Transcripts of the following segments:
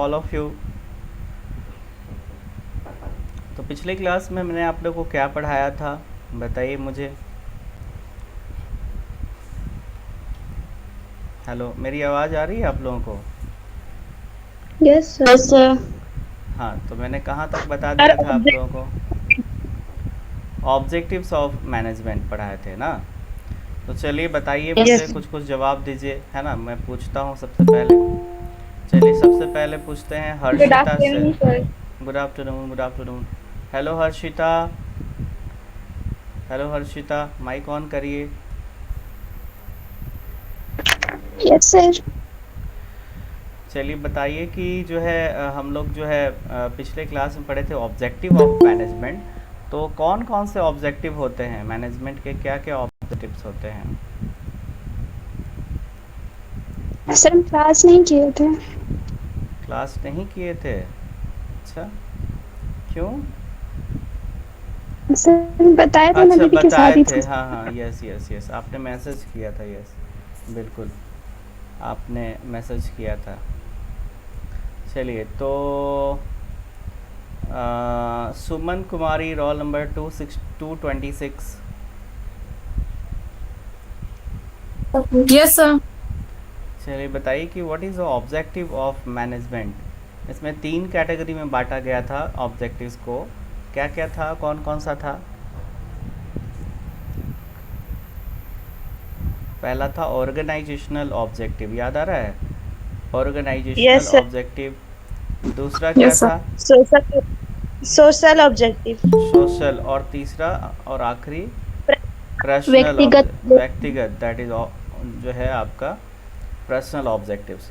All of you. तो पिछले class में मैंने आप लोगों को क्या पढ़ाया था, बताइए मुझे। हेलो, मेरी आवाज़ आ रही है आप लोगों को? Yes sir. हाँ, तो मैंने कहाँ तक बता सर दिया था आप लोगों को? ऑब्जेक्टिव्स ऑफ मैनेजमेंट पढ़ाए थे ना। तो चलिए बताइए मुझे, यस कुछ कुछ जवाब दीजिए, है ना। मैं पूछता हूँ सबसे पहले। चलिए सबसे पहले पूछते हैं गुड हर्षिता से। Afternoon sir. Good afternoon, good afternoon. Hello Harshita. Hello Harshita, mike on करिए। Yes sir. चलिए बताइए कि जो है हम लोग जो है पिछले क्लास में पढ़े थे ऑब्जेक्टिव ऑफ मैनेजमेंट। तो कौन कौन से ऑब्जेक्टिव होते हैं मैनेजमेंट के, क्या क्या ऑब्जेक्टिव्स होते हैं? सर हम क्लास नहीं किए थे। क्लास नहीं किए थे? अच्छा, क्यों? सर बताया था ना, अच्छा, दीदी के बताए शादी थे, थी। हाँ हाँ, यस यस यस, आपने मैसेज किया था, यस बिल्कुल, आपने मैसेज किया था। चलिए तो सुमन कुमारी, रोल नंबर 226। Yes sir. चलिए बताइए कि what is the objective of management. इसमें तीन कैटेगरी में बांटा गया था ऑब्जेक्टिव्स को। क्या क्या था, कौन कौन सा था? पहला था ऑर्गेनाइजेशनल ऑब्जेक्टिव, याद आ रहा है? Organisational yes sir. ऑब्जेक्टिव। दूसरा क्या यस सर। था? Social social objective. सोशल। और तीसरा और आखिरी पर्सनल व्यक्तिगत। व्यक्तिगत, दैट इज जो है आपका पर्सनल ऑब्जेक्टिव्स।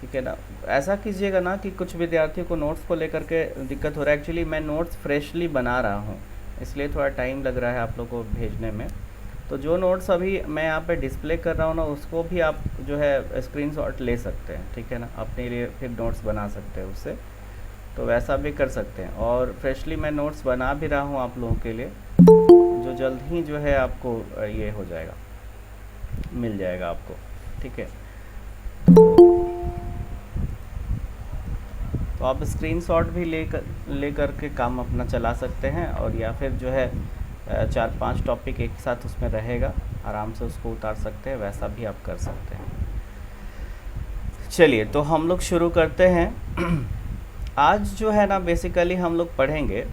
ठीक है ना। ऐसा कीजिएगा ना कि कुछ विद्यार्थियों को नोट्स को लेकर के दिक्कत हो रहा है। एक्चुअली मैं नोट्स फ्रेशली बना रहा हूँ, इसलिए थोड़ा टाइम लग रहा है आप लोग को भेजने में। तो जो नोट्स अभी मैं यहाँ पे डिस्प्ले कर रहा हूँ ना, उसको भी आप जो है स्क्रीनशॉट ले सकते हैं, ठीक है ना। अपने लिए फिर नोट्स बना सकते हैं उससे, तो वैसा भी कर सकते हैं। और फ्रेशली मैं नोट्स बना भी रहा हूँ आप लोगों के लिए, जो जल्द ही जो है आपको ये हो जाएगा, मिल जाएगा आपको, ठीक है। तो आप स्क्रीनशॉट भी ले करके काम अपना चला सकते हैं, और या फिर जो है चार पांच टॉपिक एक साथ उसमें रहेगा, आराम से उसको उतार सकते हैं, वैसा भी आप कर सकते हैं। चलिए तो हम लोग शुरू करते हैं। आज जो है ना बेसिकली हम लोग पढ़ेंगे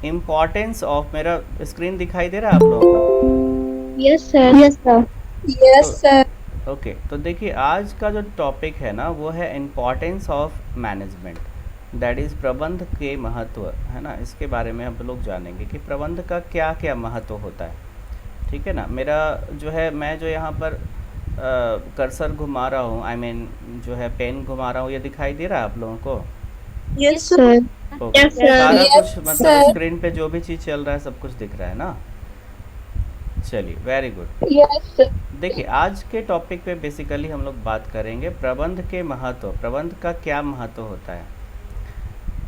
इम्पॉर्टेंस ऑफ, मेरा स्क्रीन दिखाई दे रहा है आप लोगों को? Yes sir. Yes sir. तो यस सर। ओके, तो देखिए आज का जो टॉपिक है ना वो है importance of management, that is प्रबंध के महत्व, है ना। इसके बारे में हम लोग जानेंगे कि प्रबंध का क्या क्या महत्व होता है, ठीक है ना। मेरा जो है, मैं जो यहाँ पर कर्सर घुमा रहा हूँ, आई मीन जो है पेन घुमा रहा हूँ, ये दिखाई दे रहा है आप लोगों को? Yes sir. Okay, yes sir. सारा यस कुछ मतलब सर। स्क्रीन पे जो भी चीज़ चल रहा है सब कुछ दिख रहा है ना। चलिए, वेरी गुड। Yes sir. देखिए आज के टॉपिक पे बेसिकली हम लोग बात करेंगे प्रबंध के महत्व, प्रबंध का क्या महत्व होता है।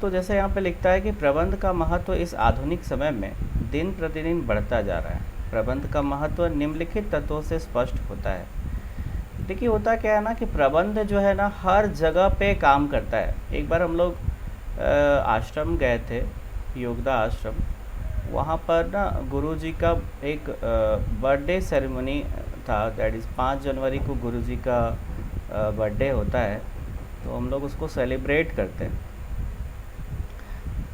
तो जैसे यहाँ पे लिखता है कि प्रबंध का महत्व इस आधुनिक समय में दिन प्रतिदिन बढ़ता जा रहा है। प्रबंध का महत्व निम्नलिखित तत्वों से स्पष्ट होता है। देखिए होता क्या है ना कि प्रबंध जो है ना हर जगह पे काम करता है। एक बार हम लोग आश्रम गए थे, योगदा आश्रम। वहाँ पर ना गुरुजी का एक बर्थडे सेरेमनी था, दैट इज़ 5 जनवरी को गुरुजी का बर्थडे होता है, तो हम लोग उसको सेलिब्रेट करते हैं।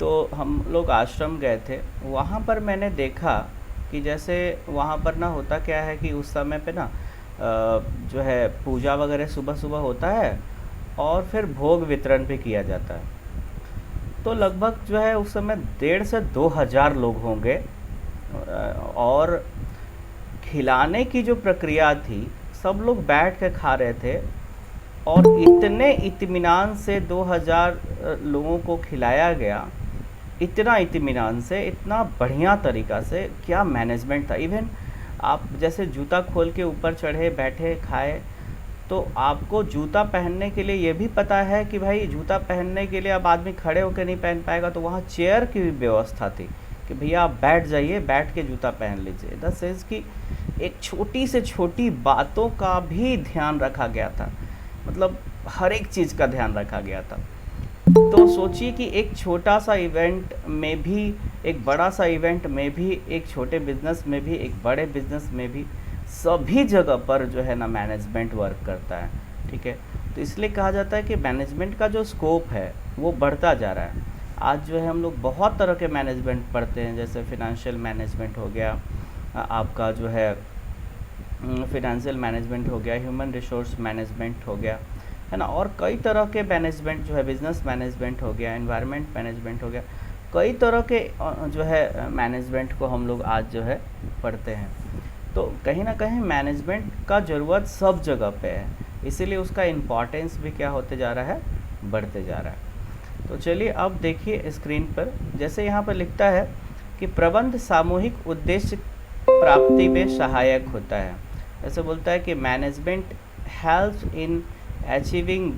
तो हम लोग आश्रम गए थे, वहाँ पर मैंने देखा कि जैसे वहाँ पर ना होता क्या है कि उस समय पे ना जो है पूजा वगैरह सुबह सुबह होता है, और फिर भोग वितरण भी किया जाता है। तो लगभग जो है उस समय 1,500 से 2,000 लोग होंगे, और खिलाने की जो प्रक्रिया थी, सब लोग बैठ के खा रहे थे, और इतने इत्मीनान से 2,000 लोगों को खिलाया गया, इतना इत्मीनान से, इतना बढ़िया तरीका से, क्या मैनेजमेंट था। इवन आप जैसे जूता खोल के ऊपर चढ़े, बैठे, खाए, तो आपको जूता पहनने के लिए ये भी पता है कि भाई जूता पहनने के लिए अब आदमी खड़े होकर नहीं पहन पाएगा, तो वहाँ चेयर की भी व्यवस्था थी कि भैया आप बैठ जाइए, बैठ के जूता पहन लीजिए। द सेंस कि एक छोटी से छोटी बातों का भी ध्यान रखा गया था। मतलब हर एक चीज़ का ध्यान रखा गया था। तो सोचिए कि एक छोटा सा इवेंट में भी, एक बड़ा सा इवेंट में भी, एक छोटे बिजनेस में भी, एक बड़े बिजनेस में भी, सभी जगह पर जो है ना मैनेजमेंट वर्क करता है। ठीक है, तो इसलिए कहा जाता है कि मैनेजमेंट का जो स्कोप है वो बढ़ता जा रहा है। आज जो है हम लोग बहुत तरह के मैनेजमेंट पढ़ते हैं, जैसे फिनेंशियल मैनेजमेंट हो गया, आपका जो है फिनेंशियल मैनेजमेंट हो गया, ह्यूमन रिसोर्स मैनेजमेंट हो गया, है ना, और कई तरह के मैनेजमेंट जो है, बिजनेस मैनेजमेंट हो गया, एनवायरनमेंट मैनेजमेंट हो गया, कई तरह के जो है मैनेजमेंट को हम लोग आज जो है पढ़ते हैं। तो कहीं ना कहीं मैनेजमेंट का ज़रूरत सब जगह पे है, इसीलिए उसका इम्पॉर्टेंस भी क्या होते जा रहा है, बढ़ते जा रहा है। तो चलिए अब देखिए स्क्रीन पर, जैसे यहाँ पर लिखता है कि प्रबंध सामूहिक उद्देश्य प्राप्ति में सहायक होता है। ऐसे बोलता है कि management helps in achieving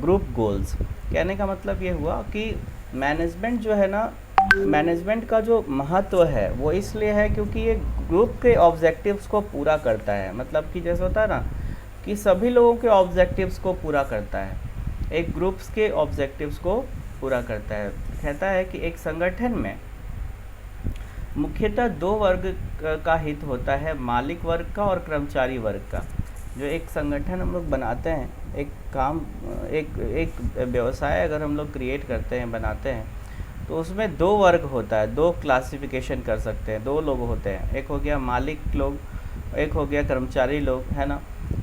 group goals. कहने का मतलब ये हुआ कि मैनेजमेंट जो है ना, मैनेजमेंट का जो महत्व है वो इसलिए है क्योंकि ये ग्रुप के ऑब्जेक्टिव्स को पूरा करता है। मतलब कि जैसे होता है ना कि सभी लोगों के ऑब्जेक्टिव्स को पूरा करता है, एक ग्रुप्स के ऑब्जेक्टिव्स को पूरा करता है। कहता है कि एक संगठन में मुख्यतः दो वर्ग का हित होता है, मालिक वर्ग का और कर्मचारी वर्ग का। जो एक संगठन हम लोग बनाते हैं, एक काम, एक व्यवसाय अगर हम लोग क्रिएट करते हैं, बनाते हैं, तो उसमें दो वर्ग होता है, दो क्लासिफिकेशन कर सकते हैं, दो लोग होते हैं, एक हो गया मालिक लोग, एक हो गया कर्मचारी लोग, है ना,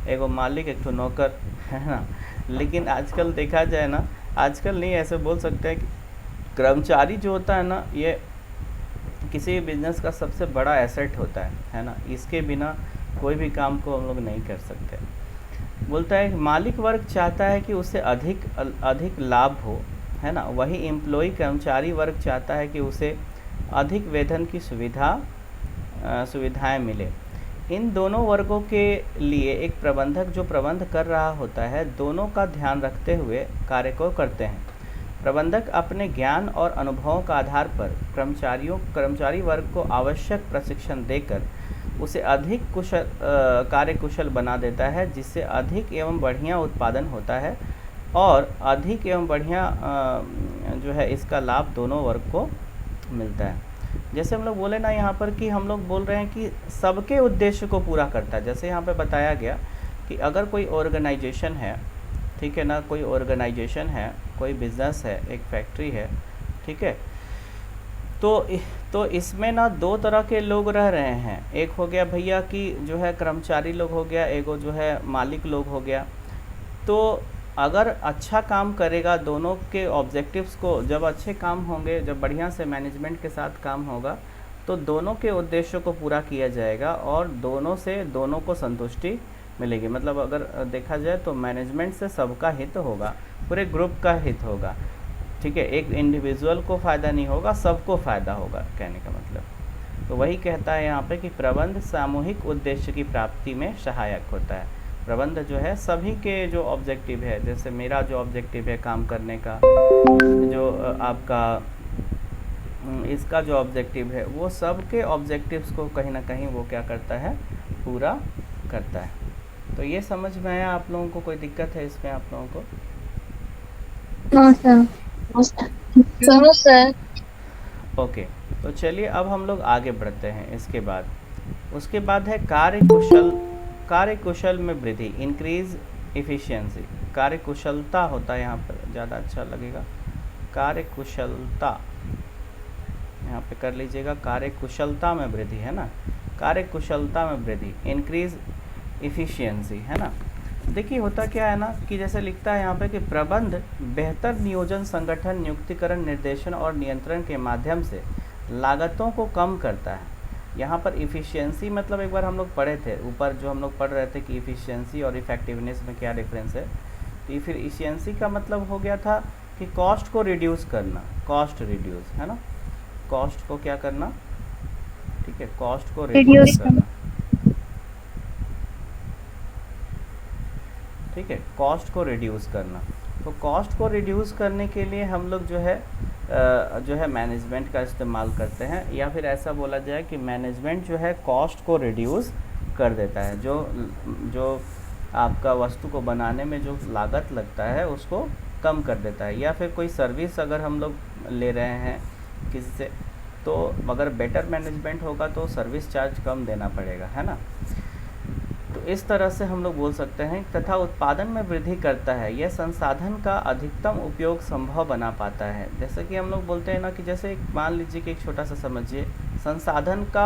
एक वो मालिक, एक तो नौकर, है ना। लेकिन आजकल देखा जाए ना, आजकल नहीं, ऐसे बोल सकते हैं कि कर्मचारी जो होता है ना, ये किसी बिजनेस का सबसे बड़ा एसेट होता है ना, इसके बिना कोई भी काम को हम लोग नहीं कर सकते। बोलता है मालिक वर्ग चाहता है कि उसे अधिक लाभ हो, है ना, वही एम्प्लॉय कर्मचारी वर्ग चाहता है कि उसे अधिक वेतन की सुविधाएं मिले। इन दोनों वर्गों के लिए एक प्रबंधक जो प्रबंध कर रहा होता है, दोनों का ध्यान रखते हुए कार्य को करते हैं। प्रबंधक अपने ज्ञान और अनुभवों का आधार पर कर्मचारी वर्ग को आवश्यक प्रशिक्षण देकर उसे अधिक कार्यकुशल बना देता है, जिससे अधिक एवं बढ़िया उत्पादन होता है और अधिक एवं बढ़िया जो है इसका लाभ दोनों वर्ग को मिलता है। जैसे हम लोग बोले ना यहाँ पर कि हम लोग बोल रहे हैं कि सबके उद्देश्य को पूरा करता है। जैसे यहाँ पे बताया गया कि अगर कोई ऑर्गेनाइजेशन है, ठीक है ना, कोई ऑर्गेनाइजेशन है, कोई बिजनेस है, एक फैक्ट्री है, ठीक है, तो इसमें ना दो तरह के लोग रह रहे हैं। एक हो गया भैया कि जो है कर्मचारी लोग हो गया, एक जो है मालिक लोग हो गया। तो अगर अच्छा काम करेगा, दोनों के ऑब्जेक्टिव्स को, जब अच्छे काम होंगे, जब बढ़िया से मैनेजमेंट के साथ काम होगा, तो दोनों के उद्देश्यों को पूरा किया जाएगा और दोनों को संतुष्टि मिलेगी। मतलब अगर देखा जाए तो मैनेजमेंट से सबका हित होगा, पूरे ग्रुप का हित होगा, ठीक है, एक इंडिविजुअल को फ़ायदा नहीं होगा, सबको फ़ायदा होगा, कहने का मतलब। तो वही कहता है यहाँ पे कि प्रबंध सामूहिक उद्देश्य की प्राप्ति में सहायक होता है। प्रबंध जो है सभी के जो ऑब्जेक्टिव है, जैसे मेरा जो ऑब्जेक्टिव है काम करने का, जो आपका इसका जो ऑब्जेक्टिव है, वो सब के ऑब्जेक्टिव्स को कहीं ना कहीं वो क्या करता है, पूरा करता है। तो ये समझ में आया आप लोगों को? कोई दिक्कत है इसमें आप लोगों को? सर। ओके, तो चलिए अब हम लोग आगे बढ़ते हैं। उसके बाद है कार्यकुशल में वृद्धि, इंक्रीज इफिशियंसी। कार्यकुशलता होता है यहाँ पर, ज़्यादा अच्छा लगेगा, कार्यकुशलता यहाँ पे कर लीजिएगा, कार्यकुशलता में वृद्धि, है ना, कार्यकुशलता में वृद्धि, इंक्रीज इफिशियंसी, है ना। देखिए होता क्या है ना कि जैसे लिखता है यहाँ पे कि प्रबंध बेहतर नियोजन, संगठन, नियुक्तिकरण, निर्देशन और नियंत्रण के माध्यम से लागतों को कम करता है। यहाँ पर इफ़िशियंसी मतलब एक बार हम लोग पढ़े थे ऊपर, जो हम लोग पढ़ रहे थे कि इफ़िशियंसी और इफ़ेक्टिवनेस में क्या डिफरेंस है। तो इफ़िशियंसी का मतलब हो गया था कि कॉस्ट को रिड्यूस करना, कॉस्ट रिड्यूस, है ना, कॉस्ट को क्या करना, ठीक है, कॉस्ट को रिड्यूस करना, ठीक है, कॉस्ट को रिड्यूस करना। तो कॉस्ट को रिड्यूस करने के लिए हम लोग जो है मैनेजमेंट का इस्तेमाल करते हैं, या फिर ऐसा बोला जाए कि मैनेजमेंट जो है कॉस्ट को रिड्यूस कर देता है। जो आपका वस्तु को बनाने में जो लागत लगता है उसको कम कर देता है। या फिर कोई सर्विस अगर हम लोग ले रहे हैं किसी से, तो अगर बेटर मैनेजमेंट होगा तो सर्विस चार्ज कम देना पड़ेगा, है ना। तो इस तरह से हम लोग बोल सकते हैं। तथा उत्पादन में वृद्धि करता है, यह संसाधन का अधिकतम उपयोग संभव बना पाता है। जैसे कि हम लोग बोलते हैं ना कि जैसे मान लीजिए कि एक छोटा सा समझिए, संसाधन का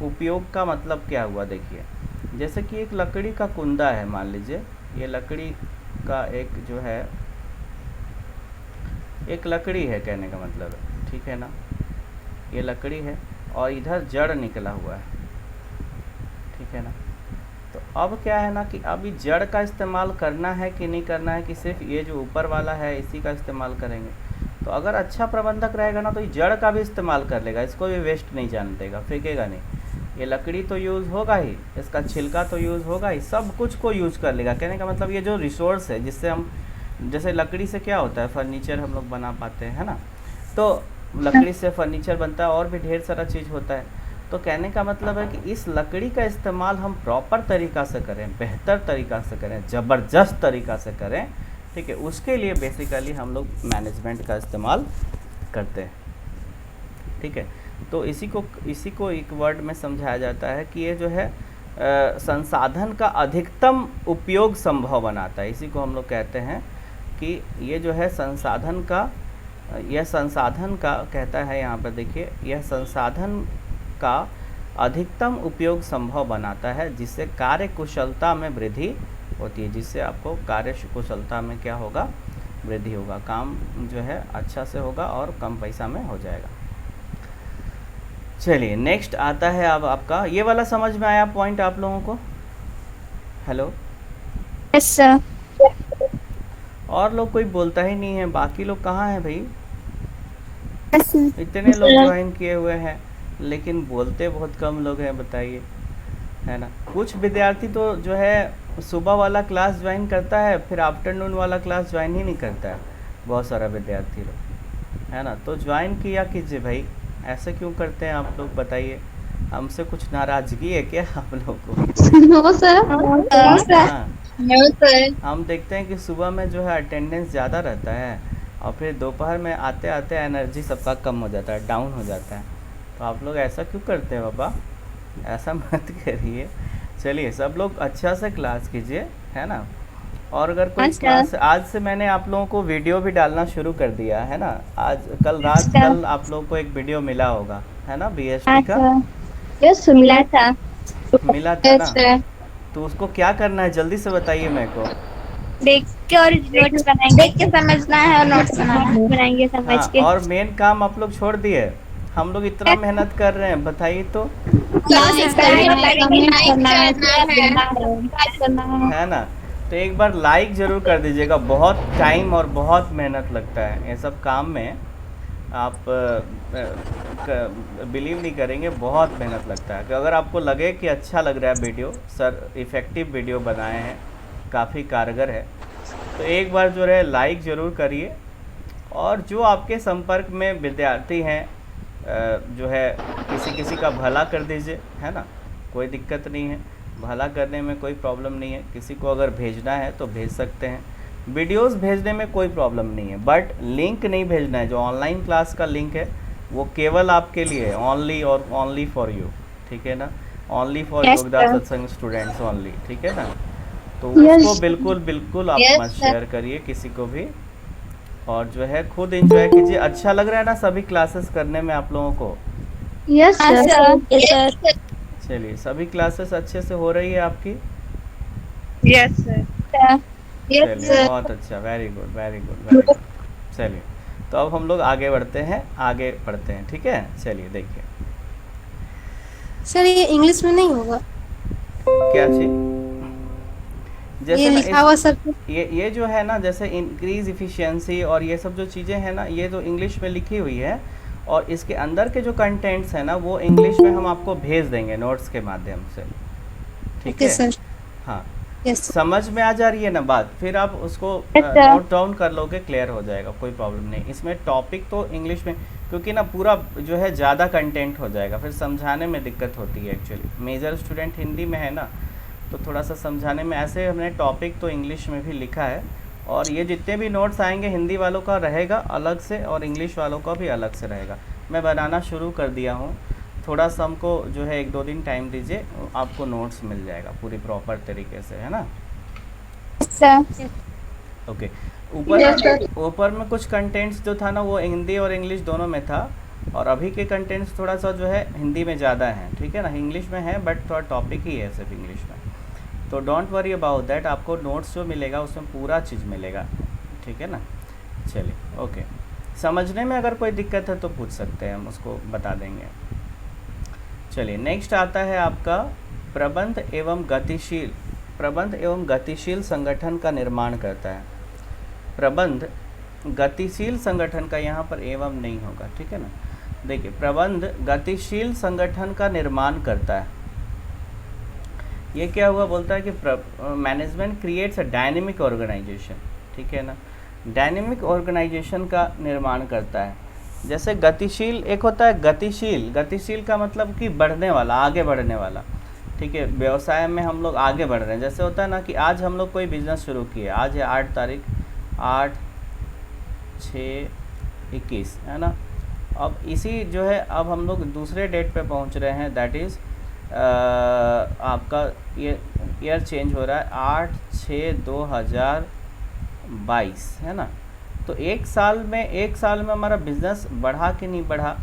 उपयोग का मतलब क्या हुआ। देखिए जैसे कि एक लकड़ी का कुंदा है, मान लीजिए ये लकड़ी का एक जो है एक लकड़ी है, कहने का मतलब है, ठीक है ना। ये लकड़ी है और इधर जड़ निकला हुआ है, ठीक है ना। तो अब क्या है ना कि अभी जड़ का इस्तेमाल करना है कि नहीं करना है, कि सिर्फ ये जो ऊपर वाला है इसी का इस्तेमाल करेंगे। तो अगर अच्छा प्रबंधक रहेगा ना तो ये जड़ का भी इस्तेमाल कर लेगा, इसको भी वेस्ट नहीं जाने देगा, फेंकेगा नहीं। ये लकड़ी तो यूज़ होगा ही, इसका छिलका तो यूज़ होगा ही, सब कुछ को यूज़ कर लेगा। कहने का मतलब ये जो रिसोर्स है जिससे हम, जैसे लकड़ी से क्या होता है, फर्नीचर हम लोग बना पाते हैं, है ना। तो लकड़ी से फर्नीचर बनता है और भी ढेर सारा चीज़ होता है। तो कहने का मतलब है कि इस लकड़ी का इस्तेमाल हम प्रॉपर तरीक़ा से करें, बेहतर तरीक़ा से करें, ज़बरदस्त तरीक़ा से करें, ठीक है। उसके लिए बेसिकली हम लोग मैनेजमेंट का इस्तेमाल करते हैं, ठीक है। तो इसी को एक वर्ड में समझाया जाता है कि ये जो है संसाधन का अधिकतम उपयोग संभव बनाता है। इसी को हम लोग कहते हैं कि ये जो है संसाधन का, यह संसाधन का कहता है यहाँ पर, देखिए यह संसाधन का अधिकतम उपयोग संभव बनाता है, जिससे कार्य कुशलता में वृद्धि होती है। जिससे आपको कार्य कुशलता में क्या होगा, वृद्धि होगा, काम जो है अच्छा से होगा और कम पैसा में हो जाएगा। चलिए नेक्स्ट आता है अब आपका, ये वाला समझ में आया पॉइंट आप लोगों को? Hello, yes sir. और लोग कोई बोलता ही नहीं है, बाकी लोग कहाँ हैं भाई? यस इतने लोग ज्वाइन किए हुए हैं लेकिन बोलते बहुत कम लोग हैं, बताइए, है ना। कुछ विद्यार्थी तो जो है सुबह वाला क्लास ज्वाइन करता है, फिर आफ्टरनून वाला क्लास ज्वाइन ही नहीं करता है, बहुत सारा विद्यार्थी लोग, है ना। तो ज्वाइन किया कीजिए भाई, ऐसे क्यों करते हैं आप लोग, बताइए। हमसे कुछ नाराज़गी है क्या आप लोग को? No sir. हाँ, नो सर। हम देखते हैं कि सुबह में जो है अटेंडेंस ज़्यादा रहता है और फिर दोपहर में आते आते एनर्जी सबका कम हो जाता है, डाउन हो जाता है। तो आप लोग ऐसा क्यों करते हैं बाबा, ऐसा मत करिए। चलिए सब लोग अच्छा से क्लास कीजिए, है ना। और अगर कोई क्लास, आज से मैंने आप लोगों को वीडियो भी डालना शुरू कर दिया है ना। आज कल रात कल आप लोगों को एक वीडियो मिला होगा, है ना, बीएसटी का। यस मिला था। मिला था ना, तो उसको क्या करना है जल्दी से बताइए मेरे को। देख के और नोट्स बनाएंगे, देख के समझना है और नोट्स बनाएंगे समझ हाँ, के। और मेन काम आप लोग छोड़ दिए, हम लोग इतना मेहनत कर रहे हैं, बताइए तो, है ना। तो एक बार लाइक ज़रूर कर दीजिएगा, बहुत टाइम और बहुत मेहनत लगता है ये सब काम में, आप बिलीव नहीं करेंगे, बहुत मेहनत लगता है। तो अगर आपको लगे कि अच्छा लग रहा है वीडियो, सर इफ़ेक्टिव वीडियो बनाए हैं, काफ़ी कारगर है, तो एक बार जो है लाइक ज़रूर करिए। और जो आपके संपर्क में विद्यार्थी हैं, जो है किसी का भला कर दीजिए, है ना, कोई दिक्कत नहीं है, भला करने में कोई प्रॉब्लम नहीं है। किसी को अगर भेजना है तो भेज सकते हैं, वीडियोस भेजने में कोई प्रॉब्लम नहीं है, बट लिंक नहीं भेजना है। जो ऑनलाइन क्लास का लिंक है वो केवल आपके लिए है, ओनली और ओनली फॉर यू, ठीक है ना, ओनली फॉर योगदान सत्संग स्टूडेंट्स ओनली, ठीक है ना। तो उसको बिल्कुल बिल्कुल आप मत शेयर करिए किसी को भी, और जो है खुद एंजॉय कीजिए। अच्छा लग रहा है ना सभी क्लासेस करने में आप लोगों को? Yes sir. चलिए सभी क्लासेस अच्छे से हो रही है आपकी? Yes sir. चलिए बहुत अच्छा, very good very good very good. चलिए तो अब हम लोग आगे बढ़ते हैं, आगे पढ़ते हैं, ठीक है। चलिए देखिए सर, ये इंग्लिश में नहीं होगा क्या चीज, जैसे ये ना लिखा हुआ सर? ये जो है ना, जैसे इंक्रीज इफिशियंसी और ये सब जो चीज़ें हैं ना, ये जो इंग्लिश में लिखी हुई है, और इसके अंदर के जो कंटेंट्स हैं ना, वो इंग्लिश में हम आपको भेज देंगे नोट्स के माध्यम से, ठीक है सर। हाँ, यस समझ में आ जा रही है ना बात, फिर आप उसको नोट डाउन कर लोगे, क्लियर हो जाएगा, कोई प्रॉब्लम नहीं। इसमें टॉपिक तो इंग्लिश में, क्योंकि ना पूरा जो है ज़्यादा कंटेंट हो जाएगा, फिर समझाने में दिक्कत होती है एक्चुअली। मेजर स्टूडेंट हिंदी में है ना, तो थोड़ा सा समझाने में ऐसे हमने टॉपिक तो इंग्लिश में भी लिखा है, और ये जितने भी नोट्स आएंगे हिंदी वालों का रहेगा अलग से और इंग्लिश वालों का भी अलग से रहेगा। मैं बनाना शुरू कर दिया हूँ, थोड़ा सा हमको जो है 1-2 दिन टाइम दीजिए, आपको नोट्स मिल जाएगा पूरी प्रॉपर तरीके से, है ना। Sir okay, Yes, sir. ऊपर में कुछ कंटेंट्स जो था ना वो हिंदी और इंग्लिश दोनों में था, और अभी के कंटेंट्स थोड़ा सा जो है हिंदी में ज़्यादा है, ठीक है ना। इंग्लिश में है बट थोड़ा टॉपिक ही है सिर्फ इंग्लिश में, तो डोंट वरी अबाउट दैट, आपको नोट्स जो मिलेगा उसमें पूरा चीज़ मिलेगा, ठीक है ना। चलिए ओके, समझने में अगर कोई दिक्कत है तो पूछ सकते हैं, हम उसको बता देंगे। चलिए नेक्स्ट आता है आपका प्रबंध एवं गतिशील संगठन का निर्माण करता है। प्रबंध गतिशील संगठन का, यहाँ पर एवं नहीं होगा, ठीक है ना। देखिए, प्रबंध गतिशील संगठन का निर्माण करता है, ये क्या हुआ, बोलता है कि management creates a dynamic organisation, ठीक है ना। डायनेमिक ऑर्गेनाइजेशन का निर्माण करता है। जैसे गतिशील एक होता है, गतिशील का मतलब कि बढ़ने वाला, आगे बढ़ने वाला, ठीक है। व्यवसाय में हम लोग आगे बढ़ रहे हैं, जैसे होता है ना कि आज हम लोग कोई बिजनेस शुरू किए, आज है 8 तारीख, 8/6/21, है ना। अब इसी जो है, अब हम लोग दूसरे डेट पे पहुंच रहे हैं, दैट इज़ आपका ये ईयर चेंज हो रहा है, 8/6/2022, है ना। तो एक साल में हमारा बिज़नेस बढ़ा कि नहीं बढ़ा,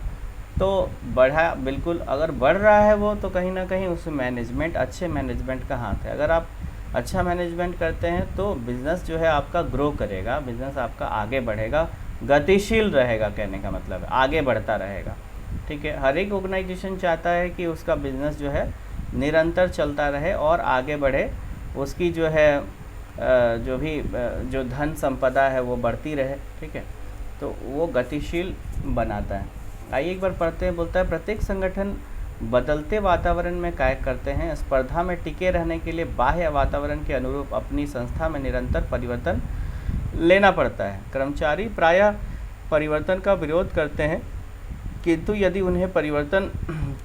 तो बढ़ा बिल्कुल। अगर बढ़ रहा है वो, तो कहीं ना कहीं उस मैनेजमेंट, अच्छे मैनेजमेंट का हाथ है। अगर आप अच्छा मैनेजमेंट करते हैं तो बिज़नेस जो है आपका ग्रो करेगा, बिज़नेस आपका आगे बढ़ेगा, गतिशील रहेगा, कहने का मतलब है आगे बढ़ता रहेगा, ठीक है। हर एक ऑर्गेनाइजेशन चाहता है कि उसका बिज़नेस जो है निरंतर चलता रहे और आगे बढ़े, उसकी जो है जो धन संपदा है वो बढ़ती रहे, ठीक है। तो वो गतिशील बनाता है। आइए एक बार पढ़ते हैं। बोलता है, प्रत्येक संगठन बदलते वातावरण में कार्य करते हैं, स्पर्धा में टिके रहने के लिए बाह्य वातावरण के अनुरूप अपनी संस्था में निरंतर परिवर्तन लेना पड़ता है। कर्मचारी प्रायः परिवर्तन का विरोध करते हैं, किंतु यदि उन्हें परिवर्तन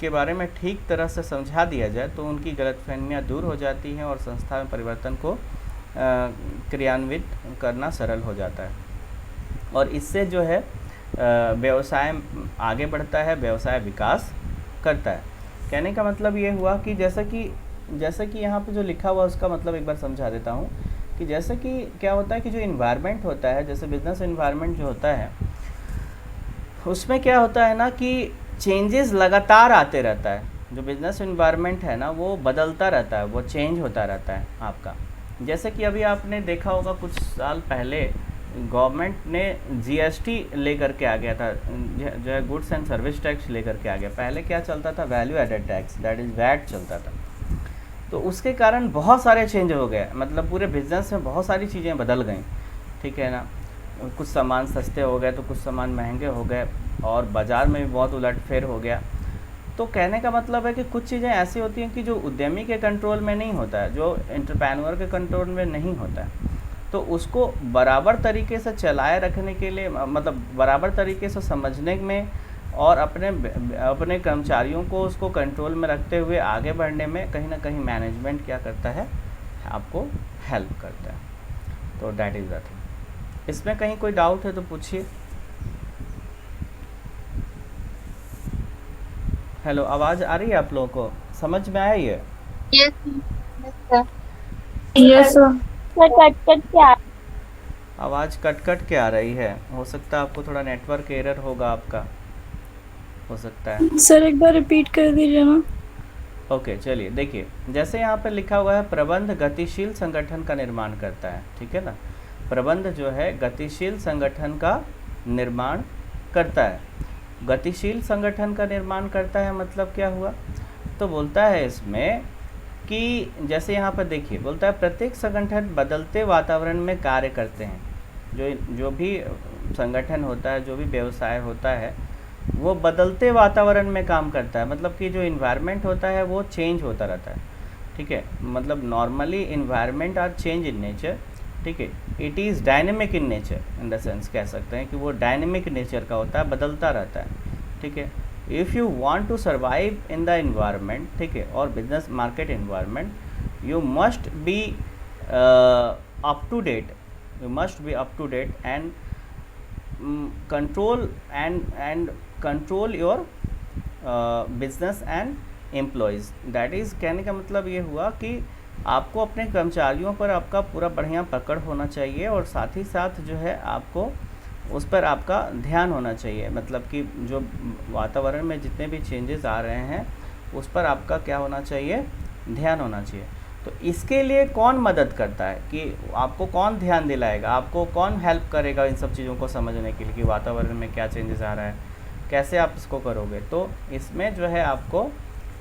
के बारे में ठीक तरह से समझा दिया जाए तो उनकी गलतफहमियां दूर हो जाती हैं और संस्था में परिवर्तन को क्रियान्वित करना सरल हो जाता है, और इससे जो है व्यवसाय आगे बढ़ता है, व्यवसाय विकास करता है। कहने का मतलब ये हुआ कि जैसा कि यहाँ पे जो लिखा हुआ उसका मतलब एक बार समझा देता हूँ कि जैसे कि क्या होता है कि जो इन्वायरमेंट होता है, जैसे बिजनेस इन्वायरमेंट जो होता है, उसमें क्या होता है ना कि चेंजेस लगातार आते रहता है। जो बिजनेस इन्वायरमेंट है ना वो बदलता रहता है, वो चेंज होता रहता है आपका। जैसे कि अभी आपने देखा होगा कुछ साल पहले गवर्नमेंट ने जीएसटी लेकर के आ गया था, जो है गुड्स एंड सर्विस टैक्स लेकर के आ गया। पहले क्या चलता था, value added tax, that is VAT चलता था। तो उसके कारण बहुत सारे चेंज हो गए, मतलब पूरे बिजनेस में बहुत सारी चीज़ें बदल गई, ठीक है ना। कुछ सामान सस्ते हो गए तो कुछ सामान महंगे हो गए, और बाज़ार में भी बहुत उलटफेर हो गया। तो कहने का मतलब है कि कुछ चीज़ें ऐसी होती हैं कि जो उद्यमी के कंट्रोल में नहीं होता है, जो एंटरप्रेन्योर के कंट्रोल में नहीं होता है, तो उसको बराबर तरीके से चलाए रखने के लिए, मतलब बराबर तरीके से समझने में और अपने कर्मचारियों को उसको कंट्रोल में रखते हुए आगे बढ़ने में कहीं ना कहीं मैनेजमेंट क्या करता है, आपको हेल्प करता है। तो दैट इज़ द थिंग। इसमें कहीं कोई डाउट है तो पूछिए। हेलो, आवाज़ आ रही है आप लोगों को, समझ में आया ये? Yes, sir. Yes, sir. Sir, cut क्या? आवाज़ कट के आ रही है, हो सकता है आपको थोड़ा नेटवर्क एरर होगा आपका, हो सकता है। सर एक बार रिपीट कर दीजिए ना। ओके चलिए, देखिए जैसे यहाँ पे लिखा हुआ है, प्रबंध गतिशील संगठन का निर्माण करता है, ठीक है ना। प्रबंध जो है गतिशील संगठन का निर्माण करता है। गतिशील संगठन का निर्माण करता है मतलब क्या हुआ, तो बोलता है इसमें कि जैसे यहाँ पर देखिए, बोलता है प्रत्येक संगठन बदलते वातावरण में कार्य करते हैं। जो भी संगठन होता है, जो भी व्यवसाय होता है, वो बदलते वातावरण में काम करता है। मतलब कि जो इन्वायरमेंट होता है वो चेंज होता रहता है, ठीक है। मतलब normally environment are change in nature, ठीक है। It is dynamic in nature, in the sense कह सकते हैं कि वो डायनेमिक नेचर का होता है, बदलता रहता है, ठीक है। If you want to survive in the environment, ठीक है, और business market environment, You must be up to date. You must be up to date and control and control your business and employees. That is कहने का मतलब ये हुआ कि आपको अपने कर्मचारियों पर आपका पूरा बढ़िया पकड़ होना चाहिए और साथ ही साथ जो है आपको उस पर आपका ध्यान होना चाहिए। मतलब कि जो वातावरण में जितने भी चेंजेस आ रहे हैं उस पर आपका क्या होना चाहिए, ध्यान होना चाहिए। तो इसके लिए कौन मदद करता है कि आपको कौन ध्यान दिलाएगा, आपको कौन हेल्प करेगा इन सब चीज़ों को समझने के लिए कि वातावरण में क्या चेंजेस आ रहा है, कैसे आप इसको करोगे। तो इसमें जो है आपको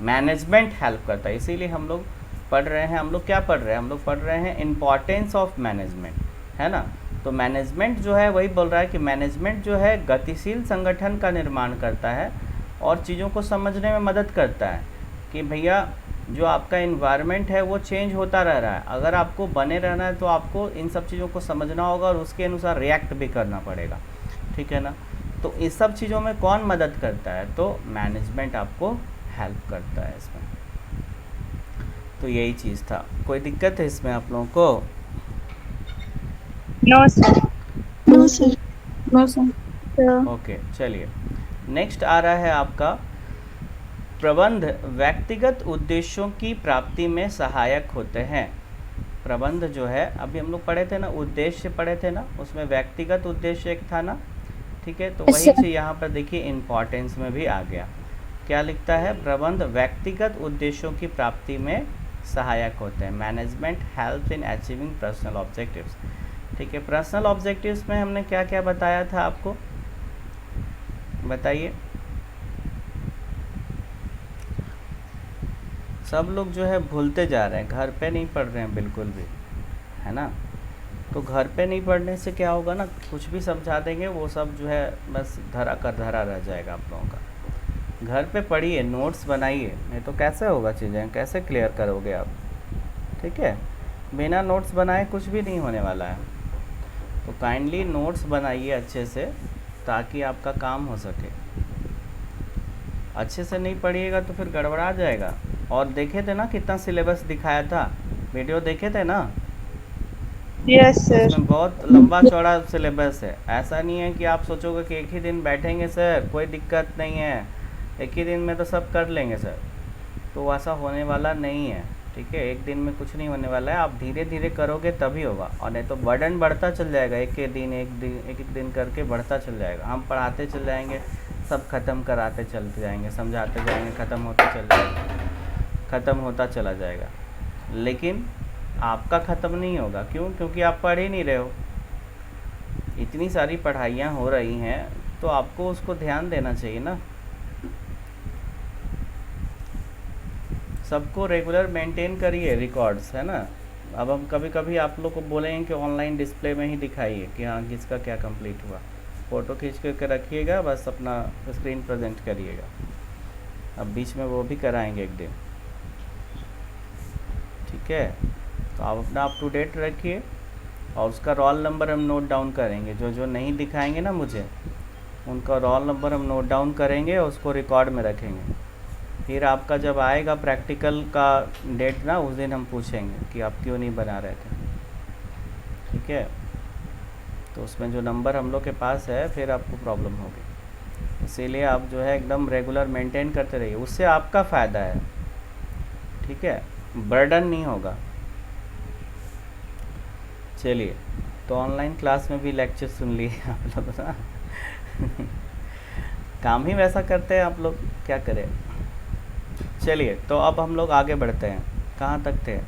मैनेजमेंट हेल्प करता है। इसीलिए हम लोग पढ़ रहे हैं, हम लोग क्या पढ़ रहे हैं, हम लोग पढ़ रहे हैं इम्पॉर्टेंस ऑफ मैनेजमेंट, है ना। तो मैनेजमेंट जो है वही बोल रहा है कि मैनेजमेंट जो है गतिशील संगठन का निर्माण करता है और चीज़ों को समझने में मदद करता है कि भैया जो आपका इन्वायरमेंट है वो चेंज होता रह रहा है। अगर आपको बने रहना है तो आपको इन सब चीज़ों को समझना होगा और उसके अनुसार रिएक्ट भी करना पड़ेगा, ठीक है ना। तो इस सब चीज़ों में कौन मदद करता है, तो मैनेजमेंट आपको हेल्प करता है इसमें। तो यही चीज़ था। कोई दिक्कत है इसमें आप लोगों को? No sir. No sir. No sir. Okay, चलिए नेक्स्ट आ रहा है आपका प्रबंध व्यक्तिगत उद्देश्यों की प्राप्ति में सहायक होते हैं। प्रबंध जो है अभी हम लोग पढ़े थे ना, उद्देश्य पढ़े थे ना, उसमें व्यक्तिगत उद्देश्य एक था ना, ठीक है। तो वही चीज़ यहाँ पर देखिए इम्पॉर्टेंस में भी आ गया। क्या लिखता है, प्रबंध व्यक्तिगत उद्देश्यों की प्राप्ति में सहायक होते हैं। Management help in achieving personal objectives, ठीक है। पर्सनल ऑब्जेक्टिव्स में हमने क्या क्या बताया था आपको, बताइए। सब लोग जो है भूलते जा रहे हैं, घर पे नहीं पढ़ रहे हैं बिल्कुल भी, है ना। तो घर पे नहीं पढ़ने से क्या होगा ना, कुछ भी समझा देंगे वो सब जो है बस धरा कर धरा रह जाएगा आप लोगों का। घर पे पढ़िए, नोट्स बनाइए, नहीं तो कैसे होगा चीज़ें, कैसे क्लियर करोगे आप, ठीक है। बिना नोट्स बनाए कुछ भी नहीं होने वाला है। तो काइंडली नोट्स बनाइए अच्छे से ताकि आपका काम हो सके। अच्छे से नहीं पढ़िएगा तो फिर गड़बड़ा जाएगा। और देखे थे ना कितना सिलेबस दिखाया था, वीडियो देखे थे ना। Yes sir. उसमें बहुत लंबा चौड़ा सिलेबस है। ऐसा नहीं है कि आप सोचोगे कि एक ही दिन बैठेंगे सर कोई दिक्कत नहीं है, एक ही दिन में तो सब कर लेंगे सर, तो ऐसा होने वाला नहीं है, ठीक है। एक दिन में कुछ नहीं होने वाला है, आप धीरे धीरे करोगे तभी होगा। और नहीं तो बर्डन बढ़ता चल जाएगा, एक एक दिन करके बढ़ता चल जाएगा। हम पढ़ाते चल जाएंगे, सब ख़त्म कराते चलते जाएंगे, समझाते जाएंगे, ख़त्म होता चला जाएगा। लेकिन आपका ख़त्म नहीं होगा, क्यों? क्योंकि आप पढ़ ही नहीं रहे हो। इतनी सारी पढ़ाइयाँ हो रही हैं तो आपको उसको ध्यान देना चाहिए ना। सबको रेगुलर मेंटेन करिए रिकॉर्ड्स, है ना। अब हम कभी कभी आप लोग को बोलेंगे कि ऑनलाइन डिस्प्ले में ही दिखाइए कि हाँ किसका क्या कंप्लीट हुआ। फ़ोटो खींच के रखिएगा, बस अपना स्क्रीन प्रेजेंट करिएगा। अब बीच में वो भी कराएंगे एक दिन, ठीक है। तो आप अपना अप टू डेट रखिए और उसका रोल नंबर हम नोट डाउन करेंगे। जो जो नहीं दिखाएंगे ना मुझे, उनका रोल नंबर हम नोट डाउन करेंगे और उसको रिकॉर्ड में रखेंगे। फिर आपका जब आएगा प्रैक्टिकल का डेट ना, उस दिन हम पूछेंगे कि आप क्यों नहीं बना रहे थे, ठीक है। तो उसमें जो नंबर हम लोग के पास है फिर आपको प्रॉब्लम होगी। इसीलिए आप जो है एकदम रेगुलर मेंटेन करते रहिए, उससे आपका फ़ायदा है, ठीक है, बर्डन नहीं होगा। चलिए, तो ऑनलाइन क्लास में भी लेक्चर सुन लिए आप लोग ना काम ही वैसा करते हैं आप लोग, क्या करें। चलिए, तो अब हम लोग आगे बढ़ते हैं। कहाँ तक थे?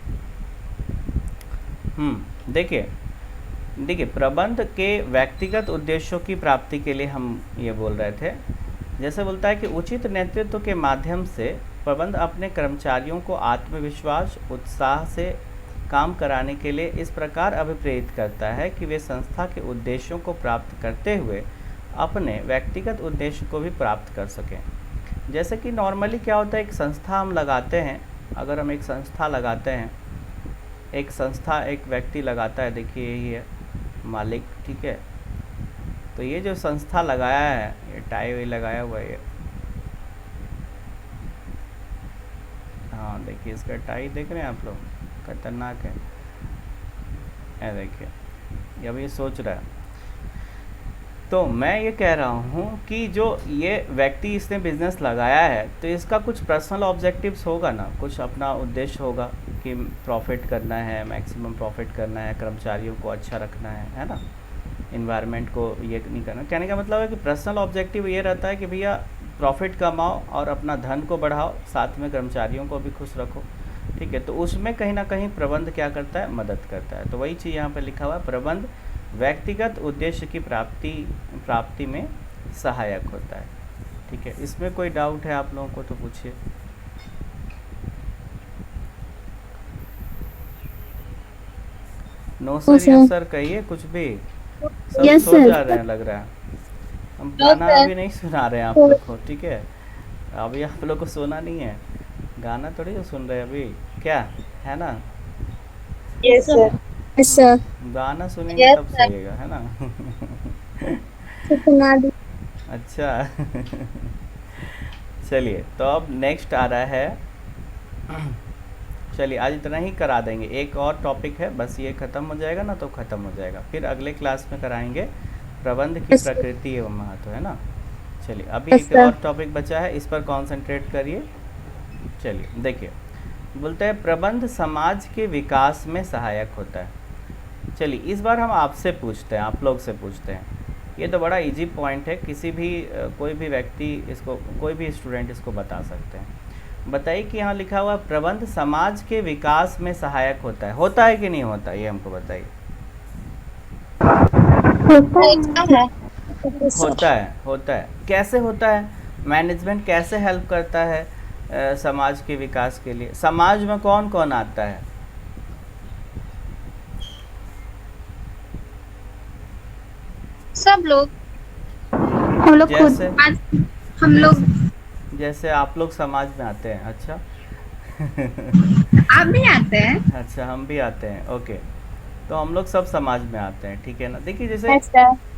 देखिए प्रबंध के व्यक्तिगत उद्देश्यों की प्राप्ति के लिए हम ये बोल रहे थे। जैसे बोलता है कि उचित नेतृत्व के माध्यम से प्रबंध अपने कर्मचारियों को आत्मविश्वास उत्साह से काम कराने के लिए इस प्रकार अभिप्रेरित करता है कि वे संस्था के उद्देश्यों को प्राप्त करते हुए अपने व्यक्तिगत उद्देश्य को भी प्राप्त कर सकें। जैसे कि नॉर्मली क्या होता है, एक संस्था हम लगाते हैं, अगर हम एक संस्था लगाते हैं, एक व्यक्ति लगाता है, देखिए यही है मालिक, ठीक है। तो ये जो संस्था लगाया है, ये टाई हुई लगाया हुआ है, हाँ देखिए इसका टाई देख रहे हैं आप लोग, खतरनाक है। ये देखिए, अब ये सोच रहा है। तो मैं ये कह रहा हूँ कि जो ये व्यक्ति इसने बिज़नेस लगाया है तो इसका कुछ पर्सनल ऑब्जेक्टिव्स होगा ना, कुछ अपना उद्देश्य होगा कि प्रॉफिट करना है, मैक्सिमम प्रॉफिट करना है, कर्मचारियों को अच्छा रखना है ना, इन्वायरमेंट को ये नहीं करना। कहने का मतलब है कि पर्सनल ऑब्जेक्टिव ये रहता है कि भैया प्रॉफिट कमाओ और अपना धन को बढ़ाओ, साथ में कर्मचारियों को भी खुश रखो, ठीक है। तो उसमें कहीं ना कहीं प्रबंध क्या करता है, मदद करता है। तो वही चीज़ यहाँ पे लिखा हुआ है, प्रबंध व्यक्तिगत उद्देश्य की प्राप्ति में सहायक होता है, ठीक है। इसमें कोई डाउट है आप लोगों को तो पूछिए। नो सर, यस सर कहिए कुछ भी। सब यस सो जा सर। रहे हैं लग रहा है। हम गाना अभी नहीं सुना रहे हैं आप लोग को, ठीक है। अभी आप लोग को सोना नहीं है, गाना थोड़ी तो सुन रहे हैं अभी, क्या है ना। Yes sir. Yes sir. गाना सुनेंगे तब सोइएगा, है ना। सुना दी। अच्छा। चलिए, तो अब नेक्स्ट आ रहा है। चलिए आज इतना ही करा देंगे, एक और टॉपिक है बस, ये ख़त्म हो जाएगा ना तो ख़त्म हो जाएगा, फिर अगले क्लास में कराएंगे प्रबंध की प्रकृति एवं महत्व, है ना। चलिए अभी एक और टॉपिक बचा है, इस पर कॉन्सेंट्रेट करिए। चलिए देखिए, बोलते हैं प्रबंध समाज के विकास में सहायक होता है। चलिए इस बार हम आपसे पूछते हैं, आप लोग से पूछते हैं। ये तो बड़ा इजी पॉइंट है, किसी भी कोई भी व्यक्ति इसको, कोई भी स्टूडेंट इसको बता सकते हैं। बताइए कि यहाँ लिखा हुआ प्रबंध समाज के विकास में सहायक होता है कि नहीं होता, ये हमको बताइए। होता है। कैसे होता है? मैनेजमेंट कैसे हेल्प करता है समाज के विकास के लिए? समाज में कौन कौन आता है? सब लोग, हम लोग जैसे हम लोग, जैसे आप लोग समाज में आते हैं, अच्छा। आप भी आते हैं? अच्छा, हम भी आते हैं, ओके। तो हम लोग सब समाज में आते हैं, ठीक है ना। देखिए जैसे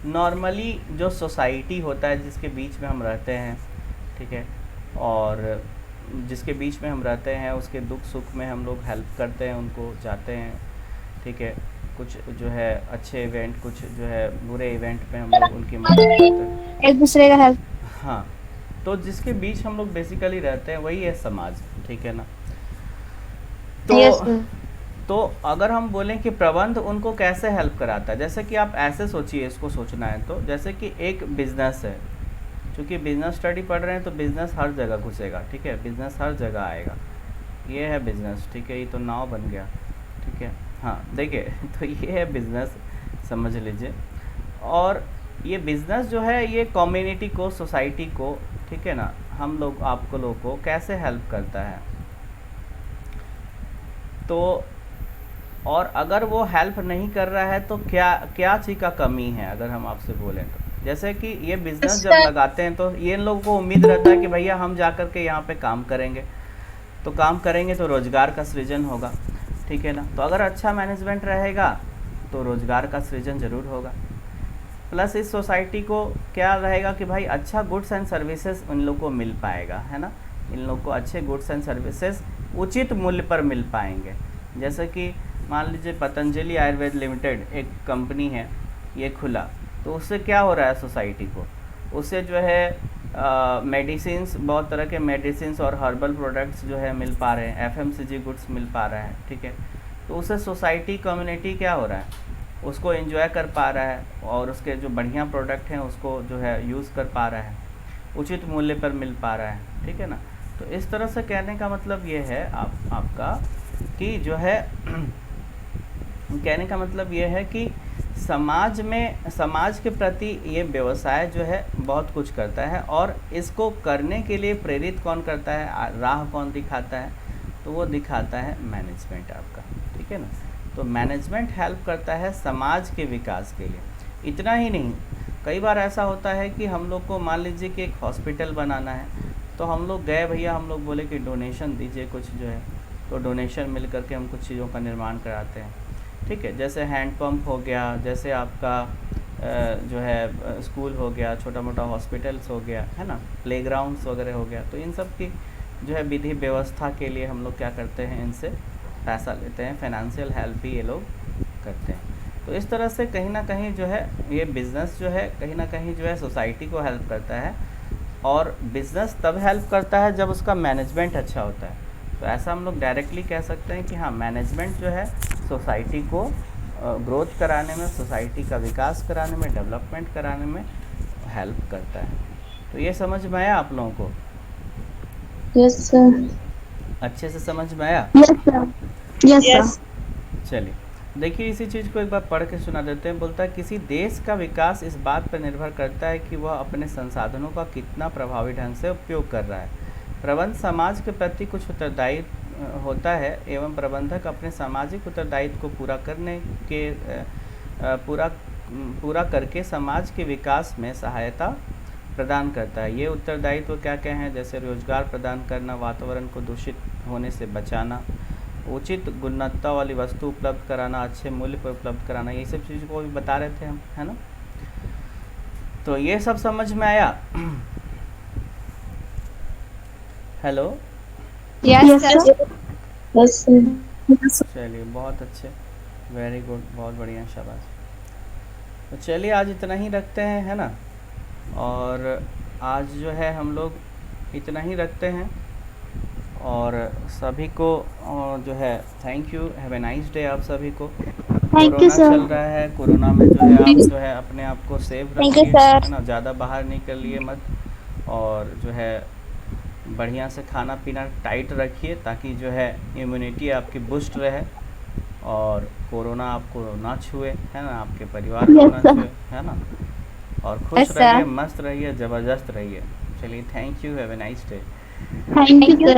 नॉर्मली जो सोसाइटी होता है जिसके बीच में हम रहते हैं, ठीक है, और जिसके बीच में हम रहते हैं उसके दुख सुख में हम लोग हेल्प करते हैं, उनको जाते हैं, ठीक है। कुछ जो है अच्छे इवेंट, कुछ जो है बुरे इवेंट में हम लोग उनकी मदद करते हैं, एक दूसरे का हेल्प। हाँ। तो जिसके बीच हम लोग बेसिकली रहते हैं वही है समाज, ठीक है ना। तो अगर हम बोलें कि प्रबंध उनको कैसे हेल्प कराता है, जैसे कि आप ऐसे सोचिए, इसको सोचना है तो जैसे कि एक बिजनेस है, क्योंकि बिजनेस स्टडी पढ़ रहे हैं तो बिजनेस हर जगह घुसेगा, ठीक है, बिजनेस हर जगह आएगा। ये है बिजनेस, ठीक है, ये तो नाव बन गया, ठीक है। हाँ देखिए, तो ये है बिजनेस, समझ लीजिए। और ये बिजनेस जो है ये कम्युनिटी को, सोसाइटी को, ठीक है ना, हम लोग आपको लोगों को कैसे हेल्प करता है। तो और अगर वो हेल्प नहीं कर रहा है तो क्या क्या चीज़ का कमी है, अगर हम आपसे बोलें तो। जैसे कि ये बिज़नेस जब लगाते हैं तो ये इन लोगों को उम्मीद रहता है कि भैया हम जा कर के यहाँ पे काम करेंगे, तो काम करेंगे तो रोज़गार का सृजन होगा, ठीक है ना। तो अगर अच्छा मैनेजमेंट रहेगा तो रोज़गार का सृजन ज़रूर होगा, प्लस इस सोसाइटी को क्या रहेगा कि भाई अच्छा गुड्स एंड सर्विसेज इन लोग को मिल पाएगा, है ना। इन लोग को अच्छे गुड्स एंड सर्विसेज उचित मूल्य पर मिल पाएंगे। जैसे कि मान लीजिए पतंजलि आयुर्वेद लिमिटेड एक कंपनी है, ये खुला, तो उससे क्या हो रहा है सोसाइटी को, उससे जो है मेडिसिन्स, बहुत तरह के मेडिसिन्स और हर्बल प्रोडक्ट्स जो है मिल पा रहे हैं, एफएमसीजी गुड्स मिल पा रहा है, ठीक है। तो उससे सोसाइटी, कम्युनिटी क्या हो रहा है, उसको एंजॉय कर पा रहा है और उसके जो बढ़िया प्रोडक्ट हैं उसको जो है यूज़ कर पा रहा है, उचित मूल्य पर मिल पा रहा है, ठीक है ना। तो इस तरह से कहने का मतलब ये है आपका कि जो है कहने का मतलब ये है कि समाज में, समाज के प्रति ये व्यवसाय जो है बहुत कुछ करता है, और इसको करने के लिए प्रेरित कौन करता है, राह कौन दिखाता है, तो वो दिखाता है मैनेजमेंट आपका, ठीक है ना। तो मैनेजमेंट हेल्प करता है समाज के विकास के लिए। इतना ही नहीं, कई बार ऐसा होता है कि हम लोग को मान लीजिए कि एक हॉस्पिटल बनाना है, तो हम लोग गए, भैया हम लोग बोले कि डोनेशन दीजिए कुछ जो है, तो डोनेशन मिल करके हम कुछ चीज़ों का निर्माण कराते हैं, ठीक है। जैसे हैंडपम्प हो गया, जैसे आपका जो है स्कूल हो गया, छोटा मोटा हॉस्पिटल्स हो गया, है ना, प्लेग्राउंड्स वगैरह हो गया। तो इन सब की जो है विधि व्यवस्था के लिए हम लोग क्या करते हैं, इनसे पैसा लेते हैं, फाइनेंशियल हेल्प भी ये लोग करते हैं। तो इस तरह से कहीं ना कहीं जो है ये बिज़नेस जो है कहीं ना कहीं जो है सोसाइटी को हेल्प करता है, और बिज़नेस तब हेल्प करता है जब उसका मैनेजमेंट अच्छा होता है। तो ऐसा हम लोग डायरेक्टली कह सकते हैं कि हाँ, मैनेजमेंट जो है सोसाइटी को ग्रोथ कराने में, सोसाइटी का विकास कराने में, डेवलपमेंट कराने में हेल्प करता है। तो ये समझ में आया आप लोगों को? Yes sir. अच्छे से समझ में आया? Yes sir. Yes sir. चलिए देखिए, इसी चीज़ को एक बार पढ़ के सुना देते हैं। बोलता है किसी देश का विकास इस बात पर निर्भर करता है कि वह अपने संसाधनों का कितना प्रभावी ढंग से उपयोग कर रहा है। प्रबंध समाज के प्रति कुछ उत्तरदायी होता है एवं प्रबंधक अपने सामाजिक उत्तरदायित्व को पूरा करने के पूरा करके समाज के विकास में सहायता प्रदान करता है। ये उत्तरदायित्व क्या क्या हैं? जैसे रोजगार प्रदान करना, वातावरण को दूषित होने से बचाना, उचित गुणवत्ता वाली वस्तु उपलब्ध कराना, अच्छे मूल्य पर उपलब्ध कराना, ये सब चीज़ों को भी बता रहे थे हम, है ना? तो ये सब समझ में आया? Hello, yes sir. Yes sir. चलिए बहुत अच्छे, वेरी गुड, बहुत बढ़िया, शाबाश। तो चलिए आज इतना ही रखते हैं, है ना? और आज जो है हम लोग इतना ही रखते हैं, और सभी को जो है thank you, have a nice day आप सभी को। Thank you corona sir. चल रहा है, कोरोना में जो है आप जो है अपने आप को सेफ थैंक यू रखिए, सर। है ना? ज़्यादा बाहर निकलिए मत, और जो है बढ़िया से खाना पीना टाइट रखिए, ताकि जो है इम्यूनिटी आपकी बूस्ट रहे और कोरोना आपको ना छुए, है ना? आपके परिवार को ना छुए, है ना? और खुश रहिए, मस्त रहिए, ज़बरदस्त रहिए। चलिए thank you, have a nice day. Thank you sir.